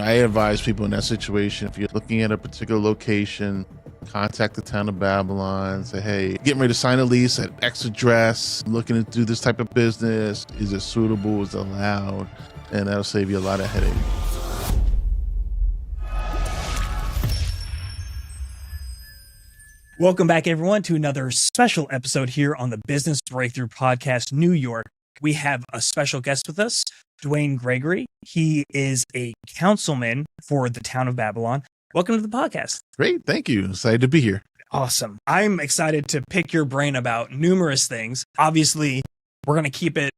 I advise people in that situation, if you're looking at a particular location, contact the town of Babylon, say, hey, getting ready to sign a lease at X address, I'm looking to do this type of business. Is it suitable? Is it allowed? And that'll save you a lot of headache. Welcome back, everyone, to another special episode here on the Business Breakthrough Podcast, New York. We have a special guest with us, DuWayne Gregory. He is a councilman for the town of Babylon. Welcome to the podcast. Great. Thank you. Excited to be here. Awesome. I'm excited to pick your brain about numerous things. Obviously, we're going to keep it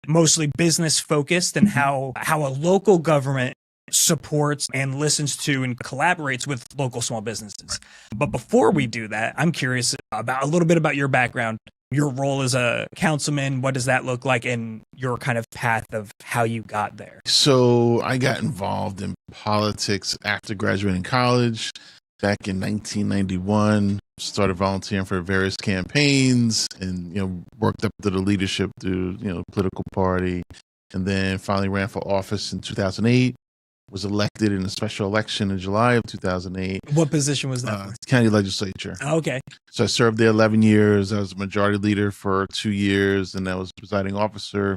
mostly business focused and how a local government supports and listens to and collaborates with local small businesses. But before we do that, I'm curious about a little bit about your background, your role as a councilman. What does that look like, and your kind of path of how you got there? So I got involved in politics after graduating college back in 1991. Started volunteering for various campaigns and, worked up to the leadership through, political party, and then finally ran for office in 2008. Was elected in a special election in July of 2008. What position was that? County legislature. Okay. So I served there 11 years. I was majority leader for 2 years, and I was presiding officer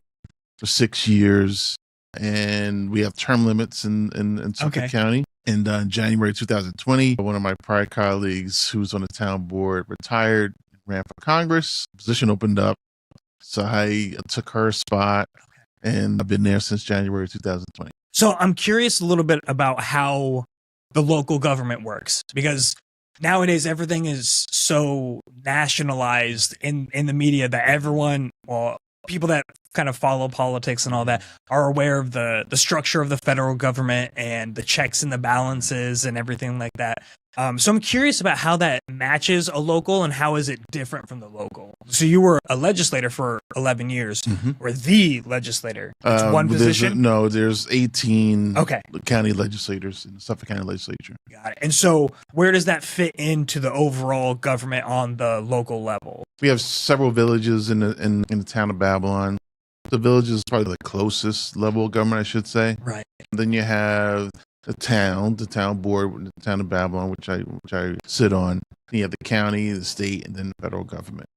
for 6 years. And we have term limits in Suffolk County. And in January 2020, one of my prior colleagues who was on the town board retired, ran for Congress. Position opened up. So I took her spot, and I've been there since January 2020. So I'm curious a little bit about how the local government works, because nowadays everything is so nationalized in the media that everyone, people that kind of follow politics and all that, are aware of the structure of the federal government and the checks and the balances and everything like that. So I'm curious about how that matches a local, and how is it different from the local? So you were a legislator for 11 years, or the legislator. It's one position? There's 18 county legislators in the Suffolk County Legislature. Got it. And so where does that fit into the overall government on the local level? We have several villages in the town of Babylon. The village is probably the closest level of government, I should say. Right. And then you have the town board, the town of Babylon, which I sit on. You have the county, the state, and then the federal government.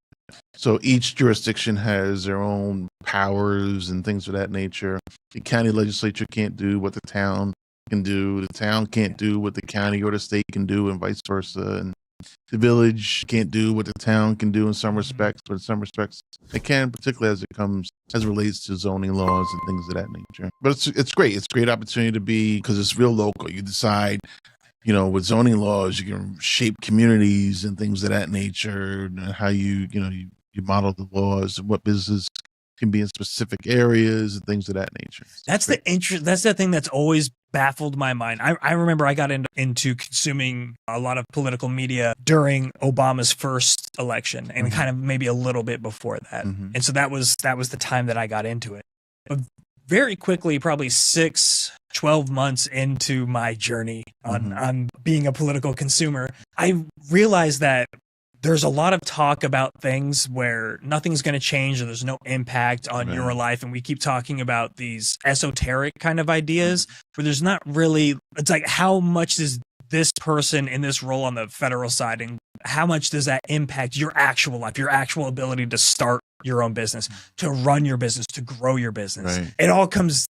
So each jurisdiction has their own powers and things of that nature. The county legislature can't do what the town can do. The town can't do what the county or the state can do, and vice versa. And the village can't do what the town can do in some respects, but in some respects it can, particularly as it relates to zoning laws and things of that nature. But it's great. It's a great opportunity to be, because it's real local. You decide, with zoning laws, you can shape communities and things of that nature, and how you model the laws and what business can be in specific areas and things of that nature. That's the thing that's always baffled my mind. I remember I got into consuming a lot of political media during Obama's first election, and kind of maybe a little bit before that. And so that was the time that I got into it. But very quickly, probably 12 months into my journey on being a political consumer, I realized that there's a lot of talk about things where nothing's going to change, or there's no impact on your life. And we keep talking about these esoteric kind of ideas where there's not really, it's like, how much does this person in this role on the federal side, and how much does that impact your actual life, your actual ability to start your own business, to run your business, to grow your business? Right. It all comes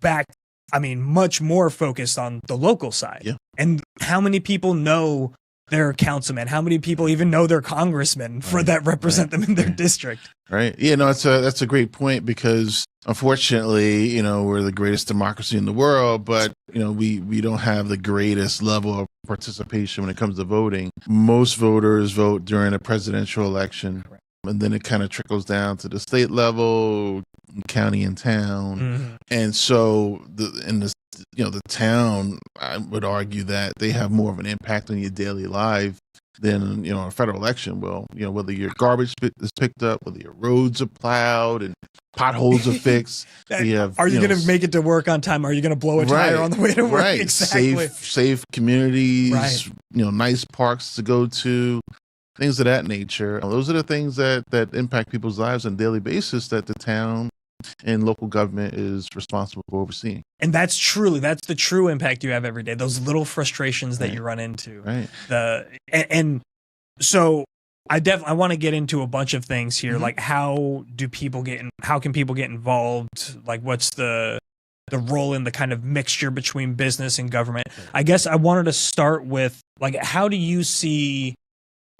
back, much more focused on the local side. Yeah. And how many people know their councilman? How many people even know their congressman that represent them in their district? Right. Yeah, no, that's a great point, because unfortunately, we're the greatest democracy in the world, but we don't have the greatest level of participation when it comes to voting. Most voters vote during a presidential election. Correct. And then it kind of trickles down to the state level, county and town. And so the town, I would argue that they have more of an impact on your daily life than, a federal election will. Whether your garbage is picked up, whether your roads are plowed and potholes are fixed. Are you going to make it to work on time? Are you going to blow a tire on the way to work? Right. Exactly. Safe communities, nice parks to go to, things of that nature. Those are the things that impact people's lives on a daily basis that the town and local government is responsible for overseeing. And that's the true impact you have every day. Those little frustrations that you run into. Right. And so I want to get into a bunch of things here. Mm-hmm. Like how can people get involved? Like what's the role in the kind of mixture between business and government? I guess I wanted to start with, like, how do you see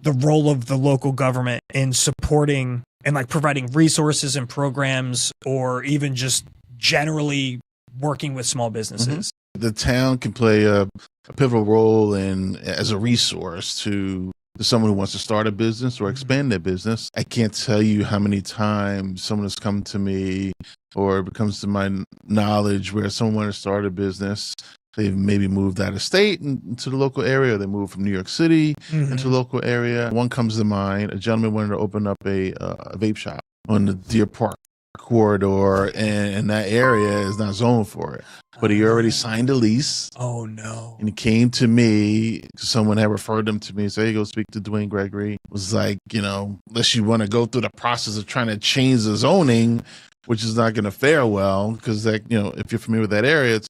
the role of the local government in supporting and like providing resources and programs, or even just generally working with small businesses? The town can play a pivotal role as a resource to someone who wants to start a business or expand their business. I can't tell you how many times someone has come to me, or it comes to my knowledge, where someone wanted to start a business. They've maybe moved out of state into the local area. They moved from New York City into the local area. One comes to mind. A gentleman wanted to open up a vape shop on the Deer Park corridor, and that area is not zoned for it. But he already signed a lease. Oh, no. And he came to me. Someone had referred him to me and said, hey, go speak to DuWayne Gregory. It was like, unless you want to go through the process of trying to change the zoning, which is not going to fare well, because if you're familiar with that area, it's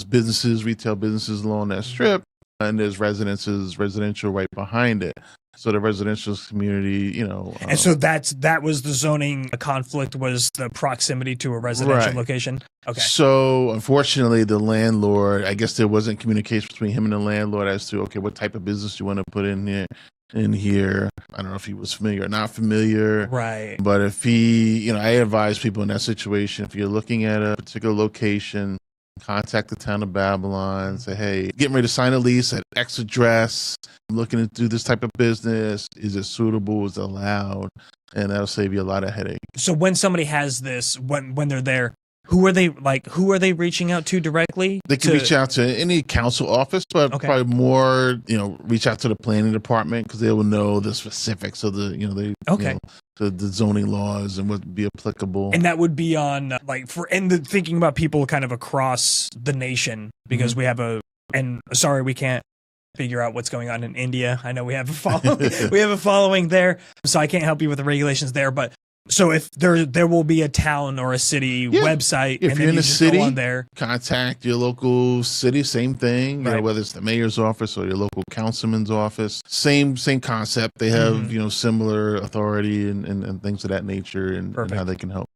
businesses, retail businesses along that strip, and there's residential right behind it. So the residential community, and so that was the zoning conflict, was the proximity to a residential location. Okay. So unfortunately, the landlord, I guess there wasn't communication between him and the landlord as to, okay, what type of business you want to put in here. I don't know if he was familiar or not familiar. Right. But if I advise people in that situation, if you're looking at a particular location, contact the town of Babylon, say, hey, getting ready to sign a lease at X address. I'm looking to do this type of business. Is it suitable? Is it allowed? And that'll save you a lot of headache. So when somebody has this, when they're there, who are they reaching out to directly? They can reach out to any council office, but probably more, reach out to the planning department, because they will know the specifics of the, the zoning laws and what would be applicable. And that would be on thinking about people kind of across the nation, because we have we can't figure out what's going on in India. I know we have a following there, so I can't help you with the regulations there, but so if there will be a town or a city website, if and you're in a city, go on there, contact your local city. Same thing, whether it's the mayor's office or your local councilman's office. Same concept. They have similar authority and things of that nature, and how they can help.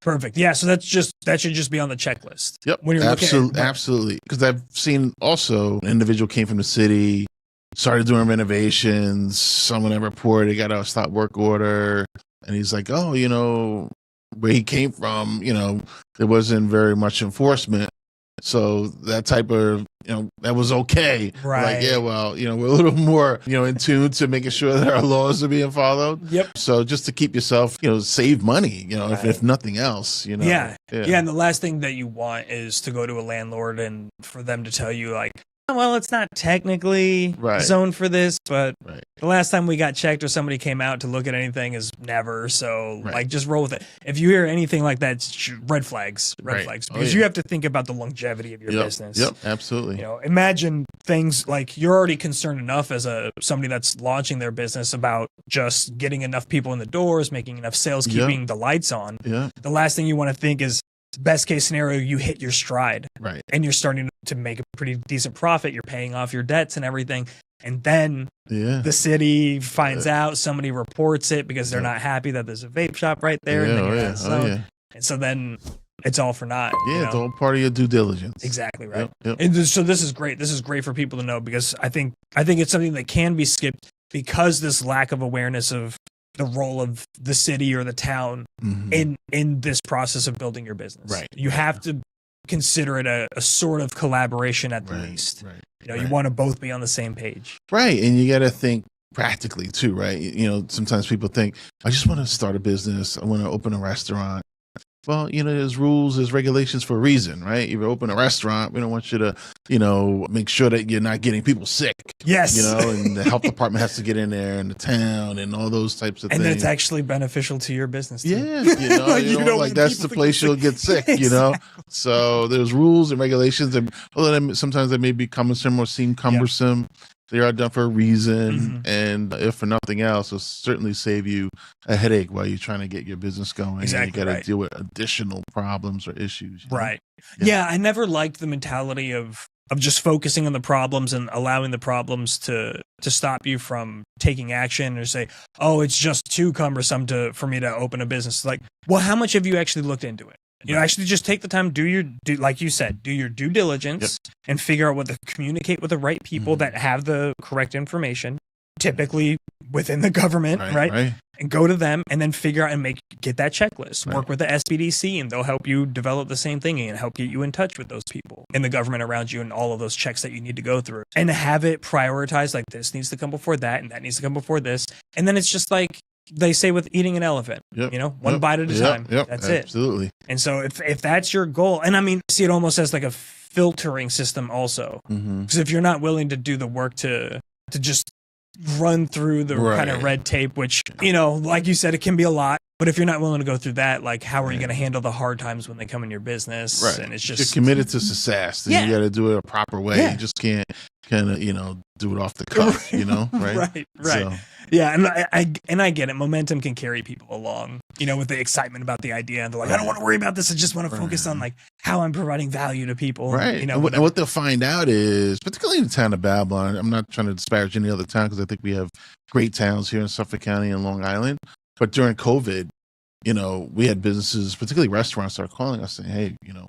Perfect. Yeah. So that should just be on the checklist. Yep. When you're absolutely. Because I've seen also an individual came from the city, started doing renovations. Someone had reported he got a stop work order. And he's like, oh, where he came from, there wasn't very much enforcement. So that type of, that was okay. Right. Like, yeah, well, we're a little more, in tune to making sure that our laws are being followed. Yep. So just to keep yourself, save money, if nothing else, Yeah. And the last thing that you want is to go to a landlord and for them to tell you, like, well, it's not technically zoned for this, but the last time we got checked or somebody came out to look at anything is never. So just roll with it. If you hear anything like that, it's red flags, because you have to think about the longevity of your business. Yep, absolutely. Imagine things like you're already concerned enough as somebody that's launching their business about just getting enough people in the doors, making enough sales, keeping the lights on. Yeah. The last thing you want to think is, best case scenario, you hit your stride, and you're starting to make a pretty decent profit. You're paying off your debts and everything, and then the city finds out, somebody reports it because they're not happy that there's a vape shop right there, and then and so then it's all for naught. Yeah, it's all part of your due diligence. Exactly right. Yep. And so this is great. This is great for people to know, because I think it's something that can be skipped because this lack of awareness of the role of the city or the town in this process of building your business. Right. You have to consider it a sort of collaboration at the least. Right. You want to both be on the same page. Right. And you got to think practically too, right? Sometimes people think, I just want to start a business. I want to open a restaurant. Well, there's rules, there's regulations for a reason, right? If you open a restaurant, we don't want you to, make sure that you're not getting people sick. Yes. And the health department has to get in there, and the town, and all those types of things. And that's actually beneficial to your business too. Yeah. Like that's the place you'll get sick, exactly. So there's rules and regulations, and although sometimes they may be cumbersome or seem cumbersome, They are done for a reason, Mhm. and if for nothing else, it'll certainly save you a headache while you're trying to get your business going. And you Exactly got to right. deal with additional problems or issues. You know? Right. Yeah. Yeah, I never liked the mentality of just focusing on the problems and allowing the problems to stop you from taking action or say, "Oh, it's just too cumbersome for me to open a business." Like, well, how much have you actually looked into it? You know, Right. actually just take the time, like you said, do your due diligence and figure out communicate with the right people Mhm. that have the correct information, typically within the government, right? Right. And go to them and then figure out and get that checklist. Right. Work with the SBDC and they'll help you develop the same thing and help get you in touch with those people in the government around you and all of those checks that you need to go through. And have it prioritized, like this needs to come before that and that needs to come before this. And then it's just like they say with eating an elephant, Yep. you know, one bite at a time. That's it. Absolutely. And so if that's your goal, and I mean, see it almost as like a filtering system also. Mm-hmm. Because if you're not willing to do the work to just run through the kind of red tape, which, you know, like you said, it can be a lot. But if you're not willing to go through that, like, how are you going to handle the hard times when they come in your business? Right. And it's just you're committed to success. Then you got to do it a proper way. Yeah. You just can't kind of, you know, do it off the cuff, you know? Right. Right. So, yeah. And I get it. Momentum can carry people along, you know, with the excitement about the idea. And they're like, I don't want to worry about this. I just want to focus on like how I'm providing value to people. right. You know, and what they'll find out is, particularly in the town of Babylon, I'm not trying to disparage any other town because I think we have great towns here in Suffolk County and Long Island. But during COVID, you know, we had businesses, particularly restaurants, start calling us saying, hey, you know,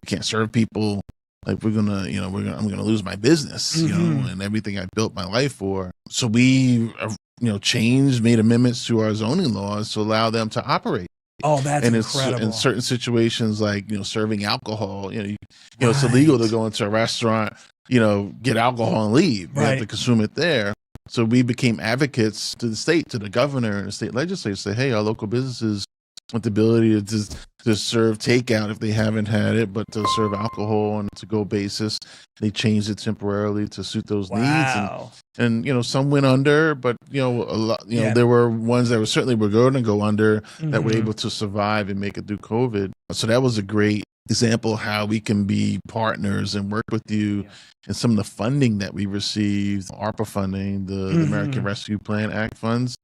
we can't serve people. Like I'm gonna lose my business, you know, and everything I built my life for. So we, made amendments to our zoning laws to allow them to operate. Oh, that's incredible. In certain situations, like, you know, serving alcohol, you know, it's illegal to go into a restaurant, you know, get alcohol and leave. You have to consume it there. So we became advocates to the state, to the governor and the state legislature, say, hey, our local businesses with the ability to serve takeout if they haven't had it, but to serve alcohol on a to-go basis. They changed it temporarily to suit those needs. And, you know, some went under, but, you know, a lot, you know, there were ones that were going to go under that were able to survive and make it through COVID. So that was a great example of how we can be partners and work with you. And some of the funding that we received, ARPA funding, the American Rescue Plan Act funds,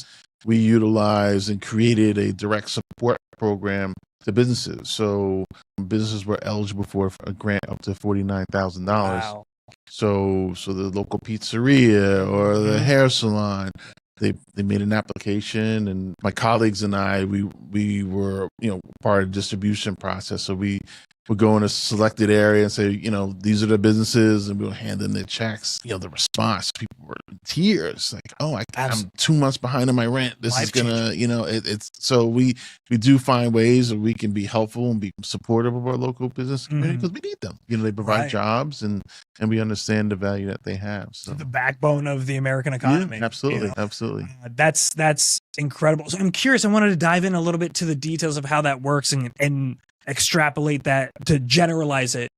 we utilized and created a direct support program to businesses. So businesses were eligible for a grant up to $49,000. Wow. So the local pizzeria or the hair salon, they made an application, and my colleagues and I, we were, you know, part of the distribution process. So we would go in a selected area and say, you know, these are the businesses, and we'll hand them their checks. You know, the response, people were in tears, like, oh, I'm 2 months behind on my rent. This is gonna, you know, it's so we do find ways that we can be helpful and be supportive of our local business community because we need them. You know, they provide jobs, and we understand the value that they have. So the backbone of the American economy. Yeah, absolutely, you know? absolutely. That's incredible. So I'm curious. I wanted to dive in a little bit to the details of how that works and extrapolate that to generalize it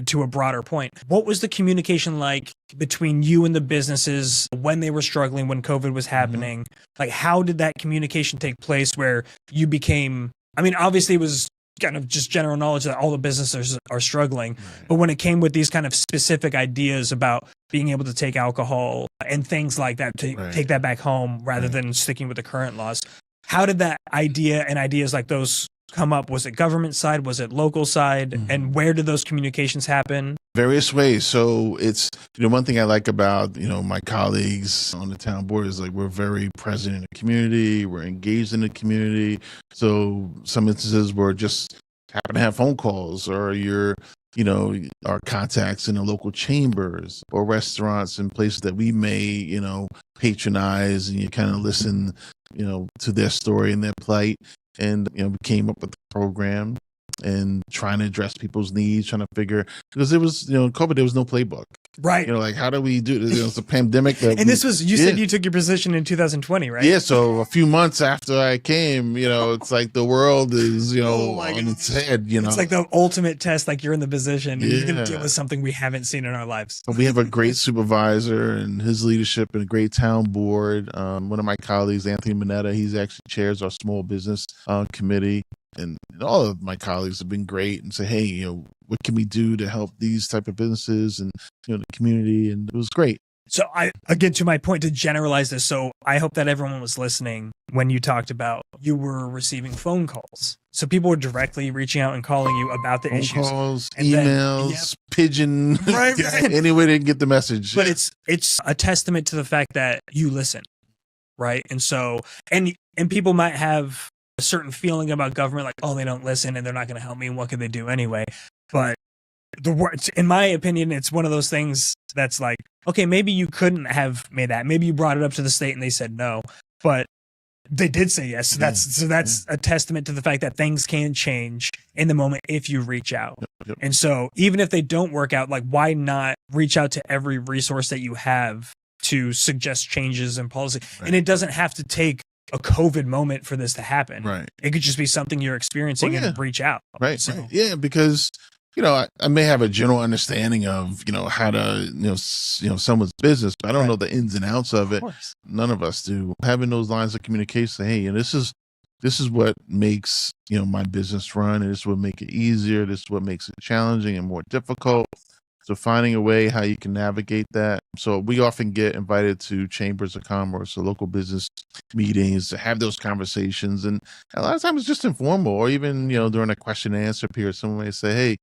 to a broader point. What was the communication like between you and the businesses when they were struggling, when COVID was happening? Like, how did that communication take place where you became, I mean, obviously it was kind of just general knowledge that all the businesses are struggling, but when it came with these kind of specific ideas about being able to take alcohol and things like that, to take that back home rather than sticking with the current laws, how did that idea and ideas like those come up? Was it government side? Was it local side? And where did those communications happen? Various ways. So it's, you know, one thing I like about, you know, my colleagues on the town board is like we're very present in the community. We're engaged in the community. So some instances where just happen to have phone calls, or you're, you know, our contacts in the local chambers or restaurants and places that we may, you know, patronize, and you kind of listen, you know, to their story and their plight. And, you know, we came up with the program and trying to address people's needs, trying to figure, because it was, you know, COVID, there was no playbook. Right. You know, like, how do we do this? You know, it's a pandemic. And this was, you said you took your position in 2020, right? Yeah. So a few months after I came, you know, it's like the world is, you know, on its head, you know. It's like the ultimate test, like you're in the position and you're going to deal with something we haven't seen in our lives. We have a great supervisor and his leadership and a great town board. One of my colleagues, Anthony Mineta, he's actually chairs our small business committee. And all of my colleagues have been great and say, hey, you know, what can we do to help these type of businesses and, you know, the community? And it was great. So again, to my point, to generalize this, so I hope that everyone was listening when you talked about you were receiving phone calls. So people were directly reaching out and calling you about the Phone issues. calls, And emails, pigeon, Right. any way they can get the message. But it's a testament to the fact that you listen, right? And so, and people might have a certain feeling about government, like, oh, they don't listen and they're not going to help me, and what can they do anyway? But the words, in my opinion, it's one of those things that's like, okay, maybe you couldn't have made that. Maybe you brought it up to the state and they said no, but they did say yes. So that's a testament to the fact that things can change in the moment if you reach out. Yep. And so even if they don't work out, like, why not reach out to every resource that you have to suggest changes in policy? Right. And it doesn't have to take a COVID moment for this to happen. Right. It could just be something you're experiencing and reach out. Right. So, Right. Yeah, because I may have a general understanding of how to someone's business, but I don't know the ins and outs of it. course. None of us do. Having those lines of communication, hey, this is what makes my business run, and this is what make it easier. This is what makes it challenging and more difficult. So finding a way how you can navigate that. So we often get invited to chambers of commerce or local business meetings to have those conversations. And a lot of times it's just informal, or even, during a question and answer period, someone may say, hey,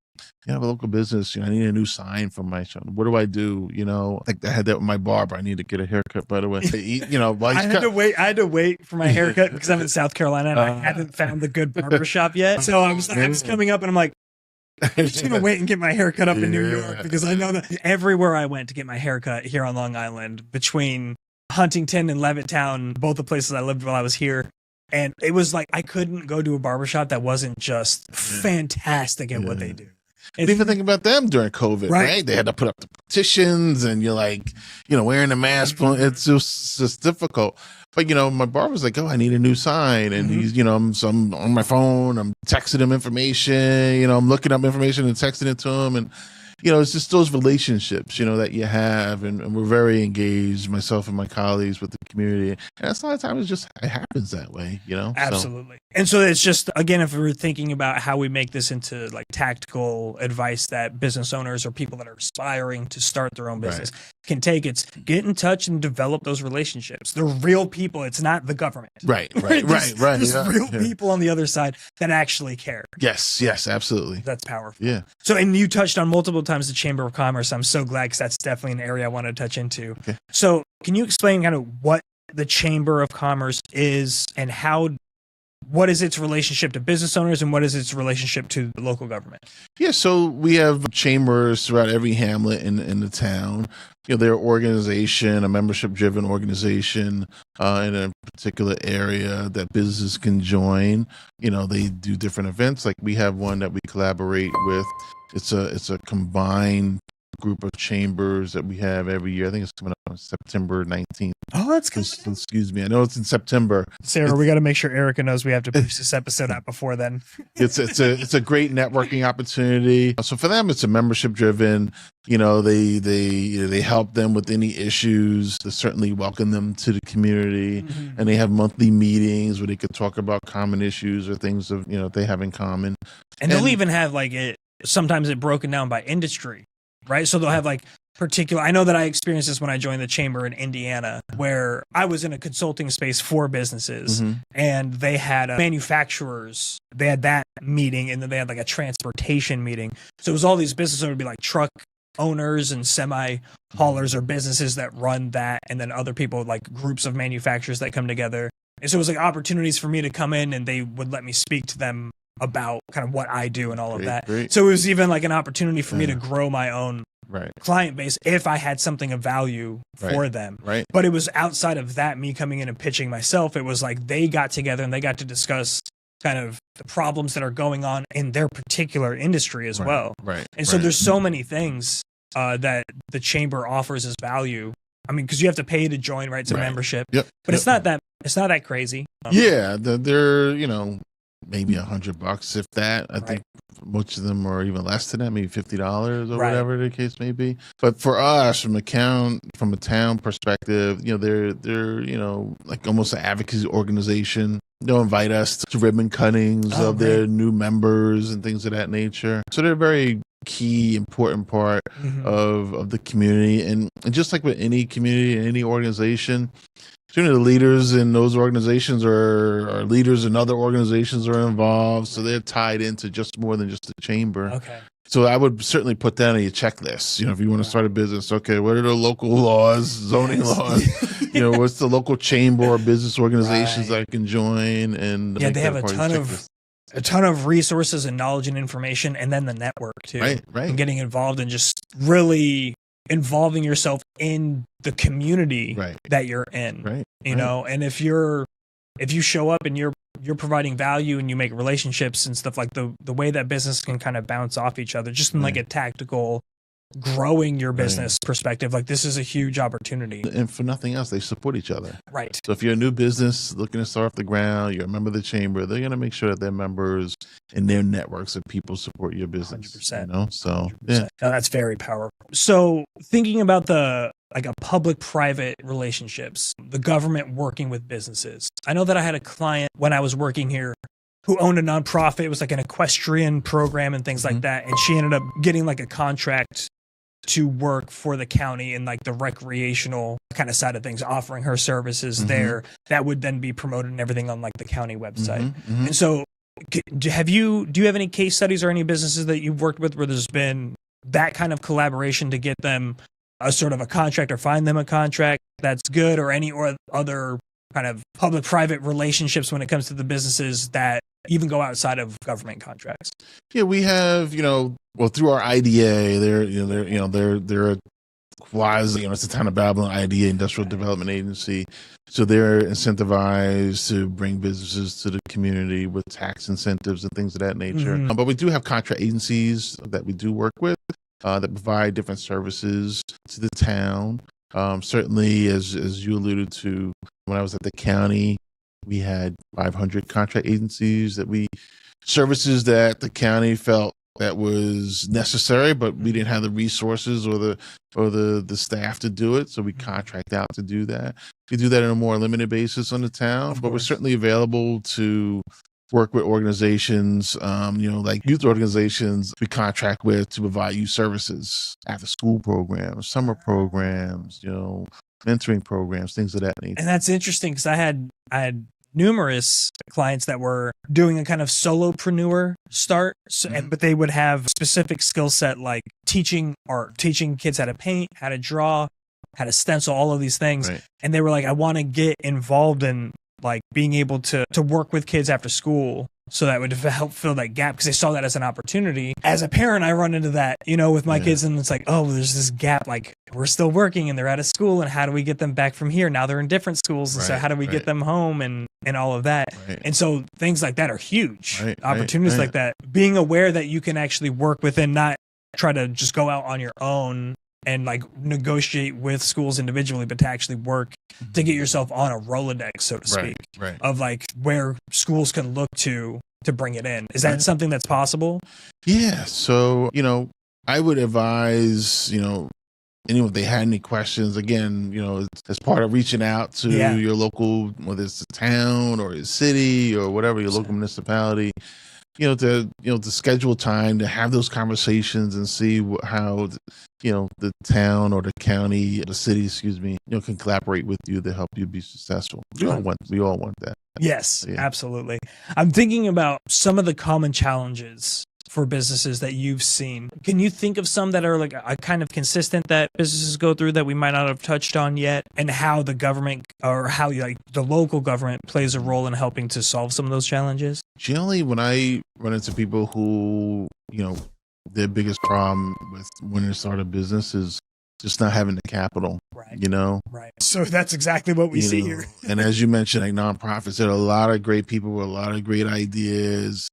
you have a local business, I need a new sign for my shop. What do I do? Like I had that with my barber. I need to get a haircut, by the way. I had to wait for my haircut because I'm in South Carolina and I hadn't found the good barbershop yet. So I was coming up and I'm like, I'm just gonna wait and get my hair cut up in New York, because I know that everywhere I went to get my hair cut here on Long Island, between Huntington and Levittown, both the places I lived while I was here, and it was like I couldn't go to a barbershop that wasn't just fantastic at what they do. And even think about them during COVID, right? They had to put up the petitions, and you're like, wearing a mask. It's just difficult. But my barber's like, oh, I need a new sign, and he's, so I'm on my phone, I'm texting him information, I'm looking up information and texting it to him, and it's just those relationships, that you have, and we're very engaged, myself and my colleagues, with the community, and that's a lot of times it happens that way, Absolutely. And so it's just, again, if we're thinking about how we make this into like tactical advice that business owners or people that are aspiring to start their own business can take, it's get in touch and develop those relationships. They're real people. It's not the government. Right. There's real people on the other side that actually care. Yes, absolutely. That's powerful. Yeah. So, and you touched on multiple times the Chamber of Commerce. I'm so glad, because that's definitely an area I want to touch into. Okay. So can you explain kind of what the Chamber of Commerce is, and what is its relationship to business owners, and what is its relationship to the local government? Yeah, so we have chambers throughout every hamlet in the town. They're an organization, a membership-driven organization in a particular area that businesses can join. They do different events. Like we have one that we collaborate with. It's a combined group of chambers that we have every year. I think it's coming up on September 19th. Oh, that's good. Excuse me. I know it's in September. Sarah, we got to make sure Erica knows we have to push this episode out before then. It's a great networking opportunity. So for them, it's a membership driven. They help them with any issues. They certainly welcome them to the community, and they have monthly meetings where they could talk about common issues or things of they have in common. And they'll even have sometimes it broken down by industry. Right. So they'll have particular, I know that I experienced this when I joined the chamber in Indiana, where I was in a consulting space for businesses, and they had manufacturers. They had that meeting, and then they had a transportation meeting. So it was all these businesses that would be like truck owners and semi haulers or businesses that run that. And then other people, like groups of manufacturers that come together. And so it was opportunities for me to come in, and they would let me speak to them about kind of what I do and all of that. Great. So it was even an opportunity for me to grow my own right. client base if I had something of value for them. Right. But it was outside of that, me coming in and pitching myself. It was like they got together and they got to discuss kind of the problems that are going on in their particular industry as well. Right. And so there's so many things that the chamber offers as value. I mean, because you have to pay to join, right? It's a membership. Yep. But it's not that crazy. Yeah, they're maybe $100, if that. I think most of them are even less than that, maybe $50 or whatever the case may be. But for us, from a town perspective, they're like almost an advocacy organization. They'll invite us to ribbon cuttings of their new members and things of that nature. So they're very key important part of the community. And just like with any community and any organization, certainly the leaders in those organizations are leaders in other organizations are involved. So they're tied into just more than just the chamber. Okay. So I would certainly put that on your checklist. If you want to start a business, okay, what are the local laws, zoning laws? What's the local chamber or business organizations I can join? And they have a ton of resources and knowledge and information, and then the network too. Right. And getting involved and just really involving yourself in the community that you're in. Right. And if you show up and you're providing value and you make relationships and stuff, like the way that business can kind of bounce off each other, just in like a tactical growing your business perspective, like this is a huge opportunity. And for nothing else, they support each other. Right. So if you're a new business looking to start off the ground, you're a member of the chamber, they're going to make sure that their members and their networks of people support your business. 100%. So 100%. No, that's very powerful. So thinking about a public-private relationships, the government working with businesses. I know that I had a client when I was working here who owned a nonprofit. It was like an equestrian program and things like that. And she ended up getting like a contract to work for the county in like the recreational kind of side of things, offering her services there that would then be promoted and everything on like the county website. And so do you have any case studies or any businesses that you've worked with where there's been that kind of collaboration to get them a sort of a contract or find them a contract that's good, or any or other kind of public-private relationships when it comes to the businesses that even go outside of government contracts? Yeah, we have, through our IDA, they're a quasi, it's the Town of Babylon IDA, Industrial Development Agency. So they're incentivized to bring businesses to the community with tax incentives and things of that nature. But we do have contract agencies that we do work with that provide different services to the town. Certainly, as you alluded to, when I was at the county, we had 500 contract agencies services that the county felt that was necessary, but we didn't have the resources or the staff to do it. So we contract out to do that. We do that on a more limited basis on the town, but we're certainly available to work with organizations, like youth organizations we contract with to provide youth services, after school programs, summer programs, mentoring programs, things of that nature. And that's interesting because I had numerous clients that were doing a kind of solopreneur start, but they would have specific skill set like teaching art, teaching kids how to paint, how to draw, how to stencil, all of these things. And they were like, I want to get involved in like being able to work with kids after school. So that would help fill that gap, because they saw that as an opportunity. As a parent, I run into that, with my kids, and it's like, oh, there's this gap. Like, we're still working and they're out of school, and how do we get them back from here? Now they're in different schools. And so how do we get them home and all of that? And so things like that are huge. Opportunities like that. Being aware that you can actually work within, not try to just go out on your own and like negotiate with schools individually, but to actually work to get yourself on a Rolodex, so to speak, of like where schools can look to bring it in. Is that something that's possible? Yeah. So, I would advise, anyone, if they had any questions, again, as part of reaching out to your local, whether it's the town or the city or whatever, your local municipality, to schedule time to have those conversations and see how, the town or the county, the city, can collaborate with you to help you be successful. We all want that. Yes, absolutely. I'm thinking about some of the common challenges for businesses that you've seen. Can you think of some that are like a kind of consistent that businesses go through that we might not have touched on yet, and how the government or how like the local government plays a role in helping to solve some of those challenges? Generally, when I run into people who, their biggest problem with when they start a business is just not having the capital, Right. So that's exactly what we see here. And as you mentioned, like nonprofits, there are a lot of great people with a lot of great ideas,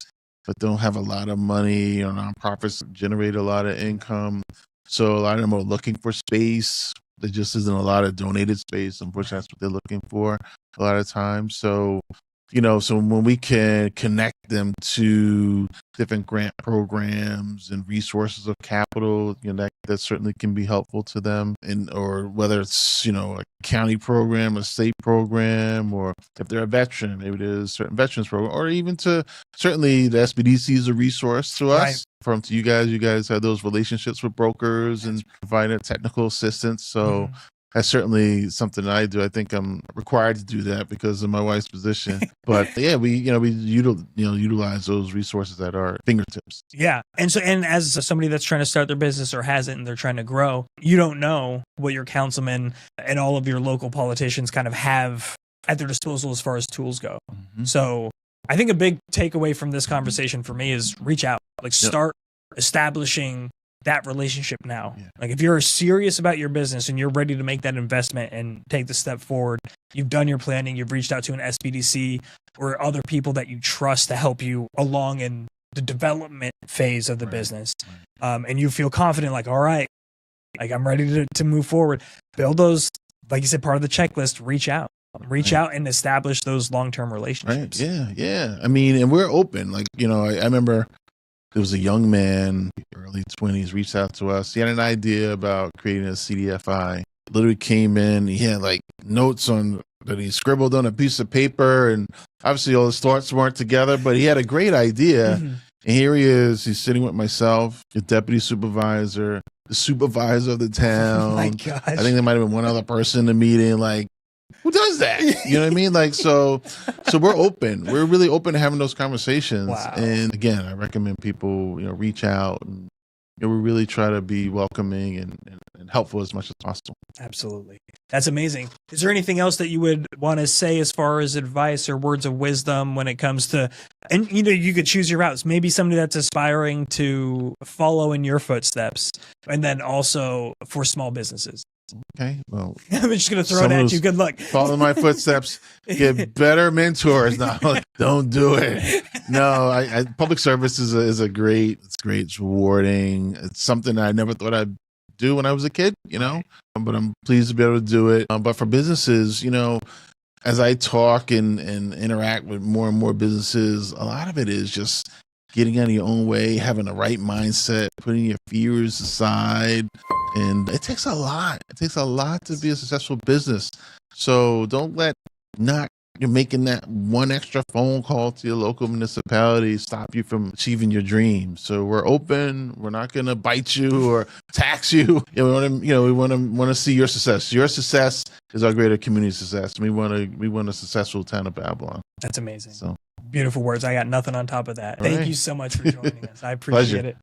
but don't have a lot of money. Nonprofits generate a lot of income. So a lot of them are looking for space. There just isn't a lot of donated space. Unfortunately, that's what they're looking for a lot of times. So, so when we can connect them to different grant programs and resources of capital, that certainly can be helpful to them. And or whether it's, a county program, a state program, or if they're a veteran, maybe there's a certain veterans program, or even to certainly the SBDC is a resource to us. Right. From to you guys have those relationships with brokers and providing technical assistance. So that's certainly something that I do. I think I'm required to do that because of my wife's position. But yeah, we utilize those resources at our fingertips. Yeah. And as somebody that's trying to start their business or hasn't and they're trying to grow, you don't know what your councilman and all of your local politicians kind of have at their disposal as far as tools go. So I think a big takeaway from this conversation for me is reach out, start establishing that relationship now. Like if you're serious about your business and you're ready to make that investment and take the step forward, you've done your planning, you've reached out to an SBDC or other people that you trust to help you along in the development phase of the business. And you feel confident, like, all right, like I'm ready to move forward. Build those, like you said, part of the checklist, reach out and establish those long-term relationships. Right. Yeah. I mean, and we're open. Like, I remember there was a young man, early 20s, reached out to us. He had an idea about creating a CDFI. Literally came in. He had like notes that he scribbled on a piece of paper, and obviously all his thoughts weren't together, but he had a great idea. And here he is. He's sitting with myself, the deputy supervisor, the supervisor of the town. Oh my gosh. I think there might have been one other person in the meeting. Like, who does that? You know what I mean? Like, so we're open. We're really open to having those conversations. Wow. And again, I recommend people, reach out, and we really try to be welcoming and helpful as much as possible. Absolutely. That's amazing. Is there anything else that you would want to say as far as advice or words of wisdom when it comes to, and you could choose your routes, maybe somebody that's aspiring to follow in your footsteps, and then also for small businesses? Okay, well, I'm just going to throw it at you. Good luck. Follow my footsteps. Get better mentors. No, don't do it. No, I public service is a great. It's great. It's rewarding. It's something I never thought I'd do when I was a kid. But I'm pleased to be able to do it. But for businesses, as I talk and interact with more and more businesses, a lot of it is just getting out of your own way, having the right mindset, putting your fears aside. And it takes a lot. It takes a lot to be a successful business. So don't let you're making that one extra phone call to your local municipality stop you from achieving your dreams. So we're open. We're not going to bite you or tax you. We want to see your success. Your success is our greater community success. We want a successful town of Babylon. That's amazing. So beautiful words. I got nothing on top of that. All Thank right. you so much for joining us. I appreciate it.